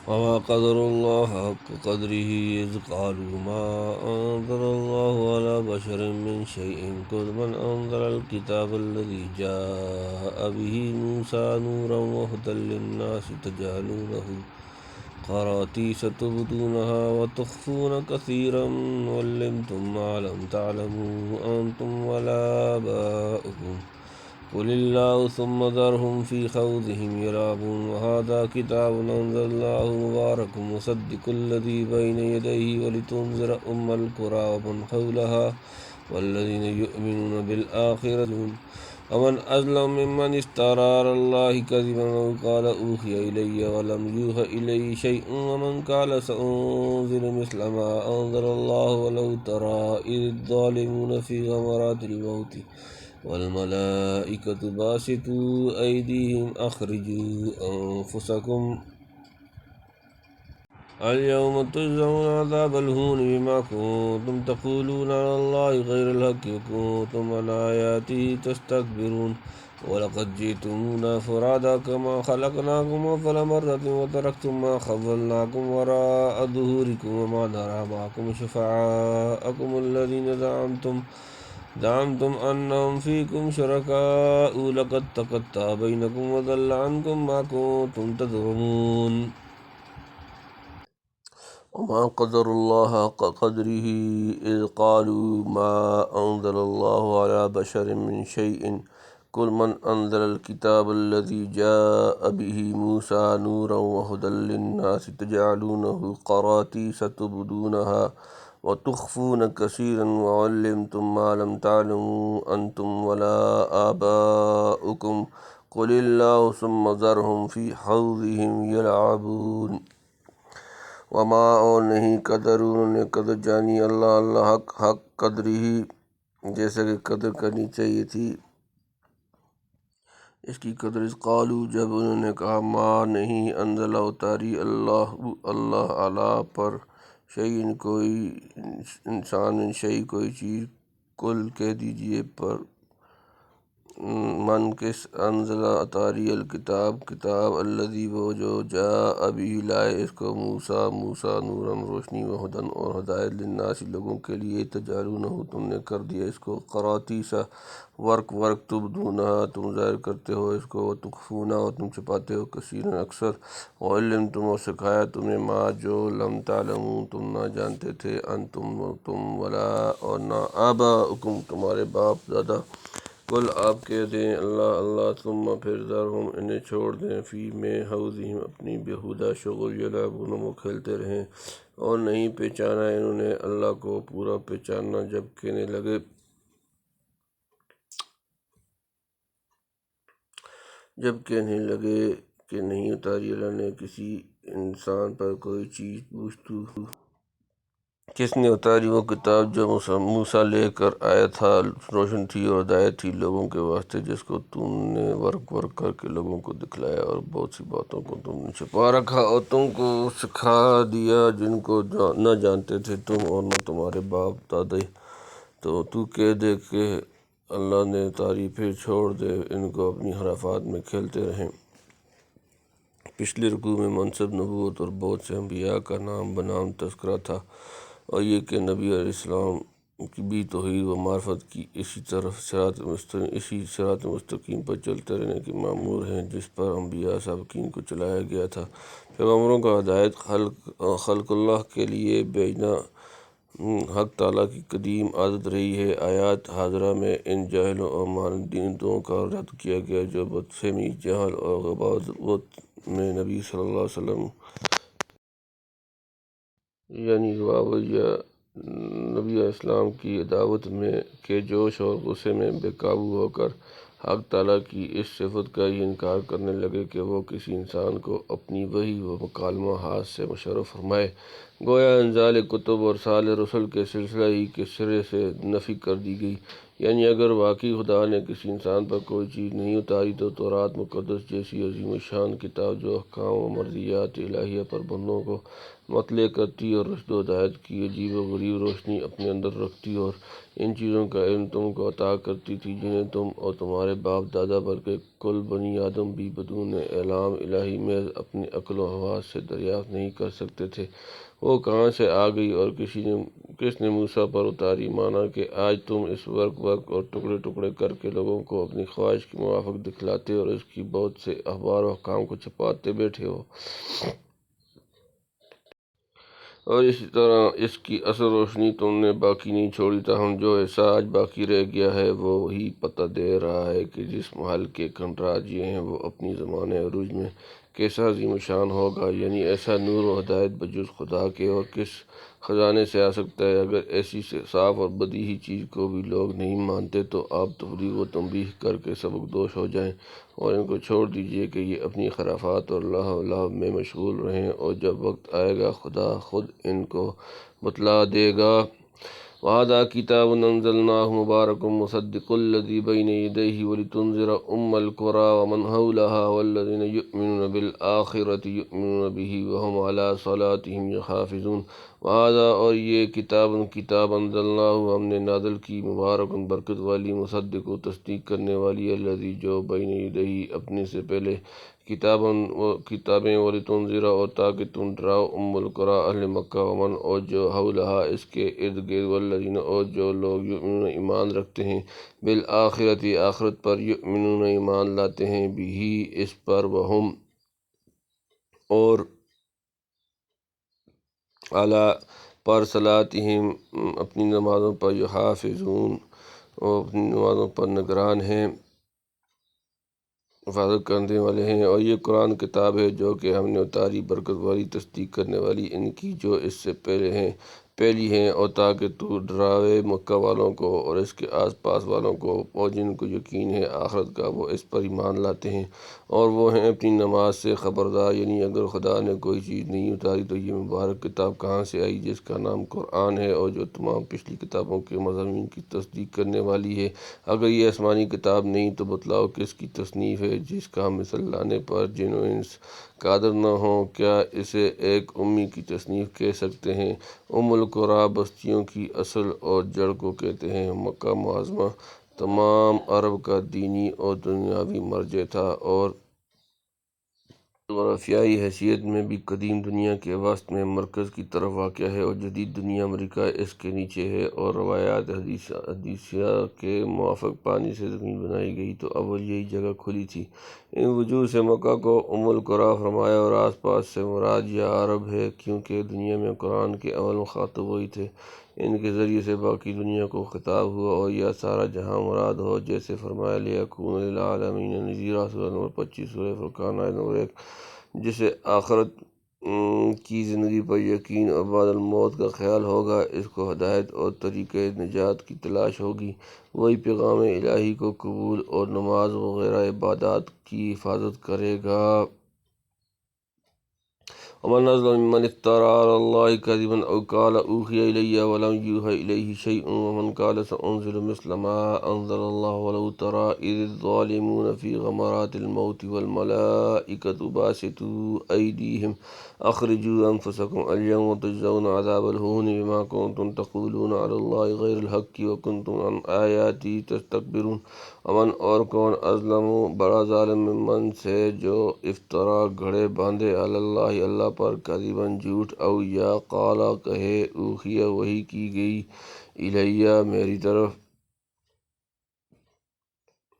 وما قدر الله حق قدره إذ قالوا ما أنزل الله على بشر من شيء قل من أنزل الكتاب الذي جاء به موسى نورا وهدى للناس تجعلونه قراطيس تبدونها وتخفون كثيرا وعلمتم ما لم تعلموا أنتم ولا آباؤكم قل الله ثم ذرهم في خوضهم يلعبون وهذا كتاب أنزلناه مبارك مصدق الذي بين يديه ولتنذر القرى ومن حولها والذين يؤمنون بالآخرة ومن أظلم ممن افترى على الله كذبا أو قال أوحي إلي ولم يوحى إليه شيء ومن قال سأنزل مثل ما أنزل الله ولو ترى إذ الظالمون في غمرات الموت والملائكة باسطوا أيديهم أخرجوا أنفسكم اليوم تجزون عذاب الهون بما كنتم تقولون على الله غير الحق وكنتم عن آياته تستكبرون ولقد جئتمونا فرادا كما خلقناكم أول مرة وتركتم ما خولناكم وراء ظهوركم وما نرى معكم شفعاءكم الذين زعمتم أنهم فيكم شركاء لقد تقطع بينكم وضل عنكم ما كنتم تزعمون وما قدر الله حق قدره إذ قالوا ما أنزل الله على بشر من شيء قل من أنزل الكتاب الذي جاء به موسى نورا وهدى للناس تجعلونه قراطيس تبدونها وتخفون كثيرا وعلمتم ما لم تعلموا أنتم ولا آباؤكم قل الله ثم ذرهم في حوضهم يلعبون وما اور نہیں قدر انہوں نے قدر جانی اللہ حق قدر ہی جیسا کہ قدر کرنی چاہیے تھی اس کی قدر اس قالو جب انہوں نے کہا ما نہیں انزل اتاری اللہ اعلیٰ پر شیئن کوئی انسان شیء کوئی چیز کل کہہ دیجئے پر من کس انزل اتاری الکتاب کتاب الذی وہ جو جاء ابھی لائے اس کو موسیٰ نورن روشنی و ہدن اور ہدایت للناس لوگوں کے لیے تجعلونہ تم نے کر دیا اس کو قراطیسا ورق تبدونہ تم ظاہر کرتے ہو اس کو تخفونہ اور تم چھپاتے ہو کثیرا اکثر وعلمتم اور سکھایا تمہیں ما جو لم تعلمون تم نہ جانتے تھے انتم تم ولا اور نہ آباؤکم تمہارے باپ دادا کل آپ کہہ دیں اللہ ثم پھر ذرہم انہیں چھوڑ دیں فی میں حوضہم اپنی بیہودہ شغل یلعبون وہ کھیلتے رہیں اور نہیں پہچانا انہوں نے اللہ کو پورا پہچاننا جب کہنے لگے کہ نہیں اتاری اللہ نے کسی انسان پر کوئی چیز پوچھتو کس نے اتاری وہ کتاب جو موسیٰ لے کر آیا تھا روشن تھی اور ہدایت تھی لوگوں کے واسطے جس کو تم نے ورق کر کے لوگوں کو دکھلایا اور بہت سی باتوں کو تم نے چھپا رکھا اور تم کو سکھا دیا جن کو نہ جانتے تھے تم اور نہ تمہارے باپ دادے تو کہہ دے کہ اللہ نے اتاری پھر چھوڑ دے ان کو اپنی خرافات میں کھیلتے رہیں پچھلے رکوع میں منصب نبوت اور بہت سے انبیاء کا نام بنام تذکرہ تھا اور یہ کہ نبی علیہ السلام کی بھی توحید و معرفت کی اسی صراط مستقیم پر چلتے رہنے کے مامور ہیں جس پر انبیاء سابقین کو چلایا گیا تھا پیغمبروں کا ہدایت خلق اللہ کے لیے بھیجنا حق تعالیٰ کی قدیم عادت رہی ہے آیات حاضرہ میں ان جاہلوں اور ماندینوں کا رد کیا گیا جو بدفہمی جہل اور غباوت میں نبی صلی اللہ علیہ وسلم یعنی غباوت یا نبی علیہ السلام کی دعوت میں کے جوش اور غصے میں بے قابو ہو کر حق تعالیٰ کی اس صفت کا ہی انکار کرنے لگے کہ وہ کسی انسان کو اپنی وحی و مکالمہ ہاتھ سے مشرف فرمائے گویا انزال کتب اور ارسال رسل کے سلسلہ ہی کے سرے سے نفی کر دی گئی یعنی اگر واقعی خدا نے کسی انسان پر کوئی چیز نہیں اتاری تو تورات مقدس جیسی عظیم الشان کتاب جو احکام و مرضیات الہیہ پر بندوں کو مطلع کرتی اور رشد و ہدایت کی عجیب و غریب روشنی اپنے اندر رکھتی، اور ان چیزوں کا علم تم کو عطا کرتی تھی جنہیں تم اور تمہارے باپ دادا بلکہ کل بنی آدم بھی بدون اعلام الہی محض اپنی عقل و حواس سے دریافت نہیں کر سکتے تھے۔ وہ کہاں سے آ گئی اور کس نے موسیٰ پر اتاری، مانا کہ آج تم اس ورق اور ٹکڑے ٹکڑے کر کے لوگوں کو اپنی خواہش کے موافق دکھلاتے اور اس کی بہت سے اخبار و احکام کو چھپاتے بیٹھے ہو، اور اسی طرح اس کی اصل روشنی تم نے باقی نہیں چھوڑی۔ تاہم جو حصہ آج باقی رہ گیا ہے وہ وہی پتہ دے رہا ہے کہ جس محل کے کنراج یہ ہیں وہ اپنی زمان عروج میں کیسا عظیم شان ہوگا، یعنی ایسا نور و ہدایت بجز خدا کے اور کس خزانے سے آ سکتا ہے۔ اگر ایسی صاف اور بدیہی چیز کو بھی لوگ نہیں مانتے تو آپ تبلیغ و تنبیہ کر کے سبکدوش ہو جائیں اور ان کو چھوڑ دیجیے کہ یہ اپنی خرافات اور لہو و لعب میں مشغول رہیں، اور جب وقت آئے گا خدا خود ان کو بتلا دے گا۔ وَهَذَا كِتَابٌ أَنزَلْنَاهُ مُبَارَكٌ مُصَدِّقُ الَّذِي بَيْنَ يَدَيْهِ وَلِتُنذِرَ أُمَّ الْقُرَىٰ وَمَنْ حَوْلَهَا وَالَّذِينَ يُؤْمِنُونَ بِالْآخِرَةِ يُؤْمِنُونَ بِهِ وَهُمْ عَلَىٰ صَلَاتِهِمْ يُحَافِظُونَ۔ وَهَذَا اور یہ کتاب انزلناہ ہم نے نازل کی، مبارک برکت والی، مصدق و تصدیق کرنے والی، الذی جو بین یدیہ اپنے سے پہلے کتابیں، ولتنذر اور تاکہ تم ڈراؤ ام القریٰ اہل مکہ، ومن اور جو حولہا اس کے ارد گرد، والذین اور جو لوگ یؤمنون ایمان رکھتے ہیں، بالآخرۃ آخرت پر، یؤمنون ایمان لاتے ہیں، بہ اس پر، وہم اور علی پر، صلاتہم اپنی نمازوں پر، یحافظون اور اپنی نمازوں پر نگران ہیں، حفاظت کرنے والے ہیں۔ اور یہ قرآن کتاب ہے جو کہ ہم نے اتاری، برکت والی، تصدیق کرنے والی ان کی جو اس سے پہلی ہیں، اور تاکہ تو ڈراوے مکہ والوں کو اور اس کے آس پاس والوں کو، اور جن کو یقین ہے آخرت کا وہ اس پر ایمان لاتے ہیں اور وہ ہیں اپنی نماز سے خبردار۔ یعنی اگر خدا نے کوئی چیز نہیں اتاری تو یہ مبارک کتاب کہاں سے آئی جس کا نام قرآن ہے اور جو تمام پچھلی کتابوں کے مضامین کی تصدیق کرنے والی ہے؟ اگر یہ آسمانی کتاب نہیں تو بتلاؤ کس کی تصنیف ہے جس کا مثل لانے پر جن و انس قادر نہ ہوں؟ کیا اسے ایک امی کی تصنیف کہہ سکتے ہیں؟ ام القریٰ بستیوں کی اصل اور جڑ کو کہتے ہیں۔ مکہ معظمہ تمام عرب کا دینی اور دنیاوی مرجع تھا اور جغرافیائی حیثیت میں بھی قدیم دنیا کے وسط میں مرکز کی طرف واقع ہے، اور جدید دنیا امریکہ اس کے نیچے ہے، اور روایات حدیثیہ کے موافق پانی سے زمین بنائی گئی تو اول یہی جگہ کھلی تھی۔ ان وجوہ سے مکہ کو ام القریٰ فرمایا، اور آس پاس سے مراد یا عرب ہے، کیونکہ دنیا میں قرآن کے اول مخاطب وہی تھے، ان کے ذریعے سے باقی دنیا کو خطاب ہوا، اور یا سارا جہاں مراد ہو، جیسے فرمایا لیکون للعالمین نذیرا، سورہ نمبر 25، سورہ فرقان آیت نمبر 1۔ جسے آخرت کی زندگی پر یقین اور بعد الموت کا خیال ہوگا، اس کو ہدایت اور طریقہ نجات کی تلاش ہوگی، وہی پیغام الہی کو قبول اور نماز وغیرہ عبادات کی حفاظت کرے گا۔ ومن اظلم ممن افترى على الله كذبا او قال اوحي الي ولم يوحى اليه شيء ومن قال سانزل مثل ما انزل الله ولو ترى اذ الظالمون في غمرات الموت والملائكة باسطوا ايديهم اخرجوا انفسكم اليوم تجزون عذاب الهون بما كنتم تقولون على الله غير الحق وكنتم عن آياته تستكبرون۔ امن اور کون اظلم بڑا ظالم ممن سے جو افطرا گھڑے باندھے علی اللہ اللہ پر کذباً جھوٹ، او یا قالا کہے اوحی وحی کی گئی الیہ میری طرف،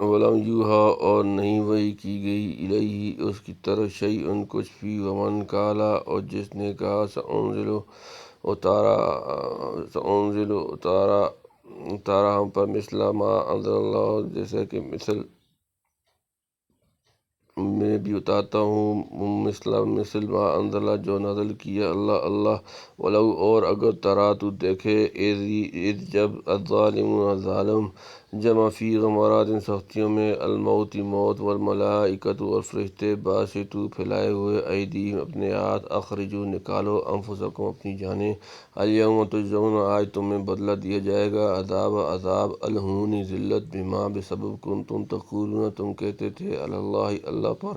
ولم یوحی اور نہیں وحی کی گئی الیہ اس کی طرف شیئن کچھ بھی، ومن قالا اور جس نے کہا سأنزل اتارا ہم پر مثل ما انزل اللہ جیسا کہ مثل میں بھی اتارتا ہوں، مثل ما انزل جو نازل کیا اللہ، ولو اور اگر ترا تو دیکھے، اذ جب الظالمون ظالم جمع فی غمرات ان سختیوں میں، الموت موت، والملائکۃ اور فرشتے، باسطو پھیلائے ہوئے، ایدیہم اپنے ہاتھ، اخرجو نکالو، انفسکم اپنی جانیں، الیوم تجزون آج تمہیں بدلہ دیا جائے گا، عذاب الہون ذلت، بما بسبب کنتم تقولون تم کہتے تھے، علی اللہ اللہ پر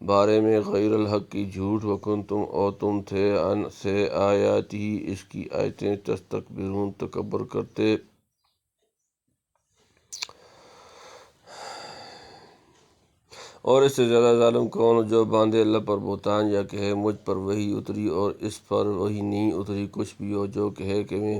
بارے میں، غیر الحق کی جھوٹ، وکنتم اور تم تھے، ان سے آیاتہ اس کی آیتیں، تستکبرون تکبر کرتے۔ اور اس سے زیادہ ظالم کون، جو باندھے اللہ پر بہتان، یا کہے مجھ پر وحی اتری اور اس پر وحی نہیں اتری، کچھ بھی ہو، جو کہے کہ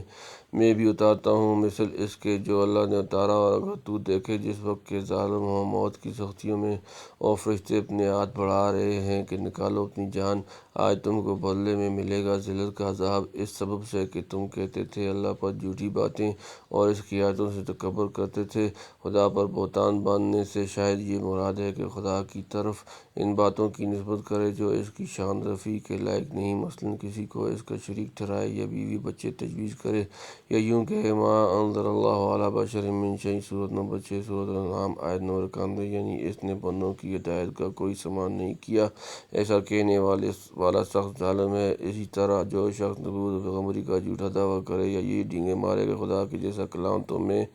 میں بھی اتارتا ہوں مثل اس کے جو اللہ نے اتارا، اور اگر تو دیکھے جس وقت کے ظالم ہو موت کی سختیوں میں، اور فرشتے اپنے ہاتھ بڑھا رہے ہیں کہ نکالو اپنی جان، آج تم کو بدلے میں ملے گا ذلت کا عذاب، اس سبب سے کہ تم کہتے تھے اللہ پر جھوٹی باتیں اور اس کی آیتوں سے تکبر کرتے تھے۔ خدا پر بہتان باندھنے سے شاید یہ مراد ہے کہ خدا کی طرف ان باتوں کی نسبت کرے جو اس کی شان رفیع کے لائق نہیں، مثلا کسی کو اس کا شریک ٹھہرائے، یا بیوی بچے تجویز کرے، یا یوں کہ ما انزل اللہ علی بشر من شیء، سورۃ نمبر 6 سورۃ الانعام آیت نمبر 91، یعنی اس نے بندوں کی ہدایت کا کوئی سامان نہیں کیا۔ ایسا کہنے والا سخت ظالم ہے۔ اسی طرح جو شخص نبوت و پیغمبری کا جھوٹا دعویٰ کرے، یا یہ ڈینگے مارے کہ خدا کے جیسا کلام تو میں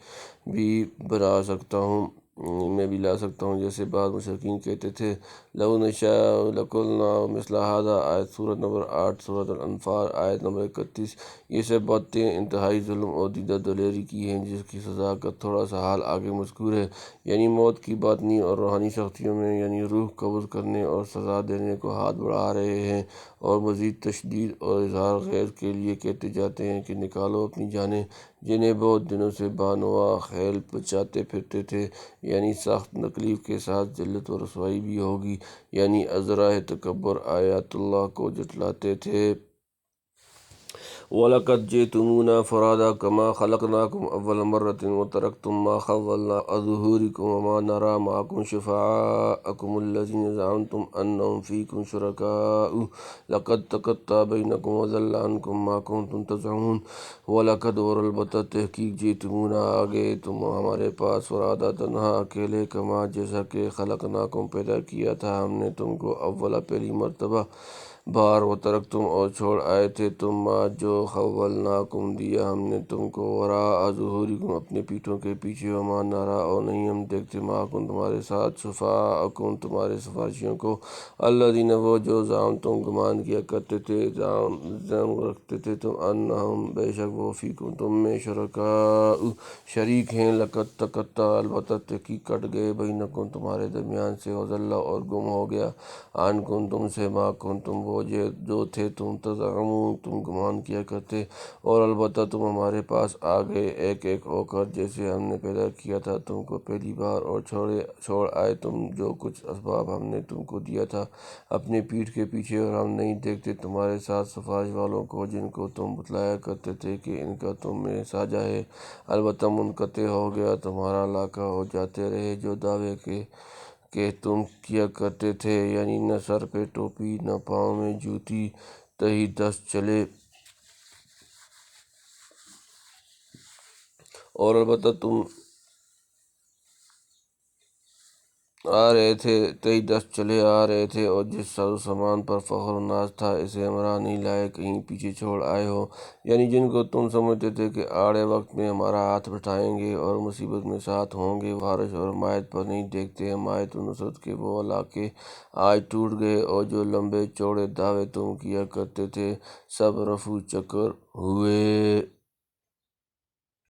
بھی لا سکتا ہوں، جیسے بعض مشرکین کہتے تھے، لو نشاء لقلنا مثل ھذا، آیت سورۃ نمبر 8 سورۃ الانفال آیت نمبر 31۔ یہ سب باتیں انتہائی ظلم اور دیدہ دلیری کی ہیں، جس کی سزا کا تھوڑا سا حال آگے مذکور ہے، یعنی موت کی باطنی اور روحانی سختیوں میں، یعنی روح قبض کرنے اور سزا دینے کو ہاتھ بڑھا رہے ہیں، اور مزید تشدید اور اظہار غیر کے لیے کہتے جاتے ہیں کہ نکالو اپنی جانیں، جنہیں بہت دنوں سے بانوا خیل بچاتے پھرتے تھے، یعنی سخت تکلیف کے ساتھ ذلت و رسوائی بھی ہوگی، یعنی ازراہ تکبر آیات اللہ کو جھٹلاتے تھے۔ وَلَقَدْ جِئْتُمُونَا فُرَادَىٰ كَمَا خَلَقْنَاكُمْ أَوَّلَ مَرَّةٍ وَتَرَكْتُم مَّا خَوَّلْنَاكُمْ وَرَاءَ ظُهُورِكُمْ وَمَا نَرَىٰ مَعَكُمْ شُفَعَاءَكُمُ الَّذِينَ زَعَمْتُمْ أَنَّهُمْ فِيكُمْ شُرَكَاءُ لَقَد تَّقَطَّعَ بَيْنَكُمْ وَضَلَّ عَنكُم مَّا كُنتُمْ تَزْعُمُونَ۔ وَلَقَدْ اور البتہ تحقیق جئتمونا آ گئے تم ہمارے پاس، فُرَادَىٰ تنہا اکیلے، کما جیسا کہ خلقناکم پیدا کیا تھا ہم نے تم کو، اولا پہلی مرتبہ بار، وترکتم اور چھوڑ آئے تھے تم، ما جو خولناکم دیا ہم نے تم کو، وراء ظہورکم اپنے پیٹھوں کے پیچھے، وما نرا اور نہیں ہم دیکھتے، معکم تمہارے ساتھ، شفعاءکم تمہارے سفارشیوں کو، الذین وہ جو زعمتم گمان کیا کرتے تھے، زعم رکھتے تھے تم، انہم بے شک وہ، فیکم تم میں، شرکاء شریک ہیں، لقد تقطع البتہ تحقیق کٹ گئے، بینکم تمہارے درمیان سے، وضل اور گم ہو گیا، عنکم تم سے، ما کنتم وہ جو تھے تم، تزعمون تم گمان کیا کرتے، اور البتہ تم ہمارے پاس آ گئے ایک ایک ہو کر، جیسے ہم نے پیدا کیا تھا تم کو پہلی بار، اور چھوڑ آئے تم جو کچھ اسباب ہم نے تم کو دیا تھا اپنے پیٹھ کے پیچھے، اور ہم نہیں دیکھتے تمہارے ساتھ سفارش والوں کو جن کو تم بتلایا کرتے تھے کہ ان کا تم میں ساجہ ہے، البتہ منقطع ہو گیا تمہارا علاقہ، ہو جاتے رہے جو دعوے کہ تم کیا کرتے تھے، یعنی نہ سر پہ ٹوپی نہ پاؤں میں جوتی، تہی دست چلے، اور البتہ تم تہی دست چلے آ رہے تھے، اور جس ساز و سامان پر فخر و ناز تھا اسے ہمراہ نہیں لائے، کہیں پیچھے چھوڑ آئے ہو، یعنی جن کو تم سمجھتے تھے کہ آڑے وقت میں ہمارا ہاتھ بٹھائیں گے اور مصیبت میں ساتھ ہوں گے، بارش اور حمایت پر نہیں دیکھتے، حمایت و نصرت کے وہ علاقے آج ٹوٹ گئے، اور جو لمبے چوڑے دعوے تم کیا کرتے تھے سب رفو چکر ہوئے۔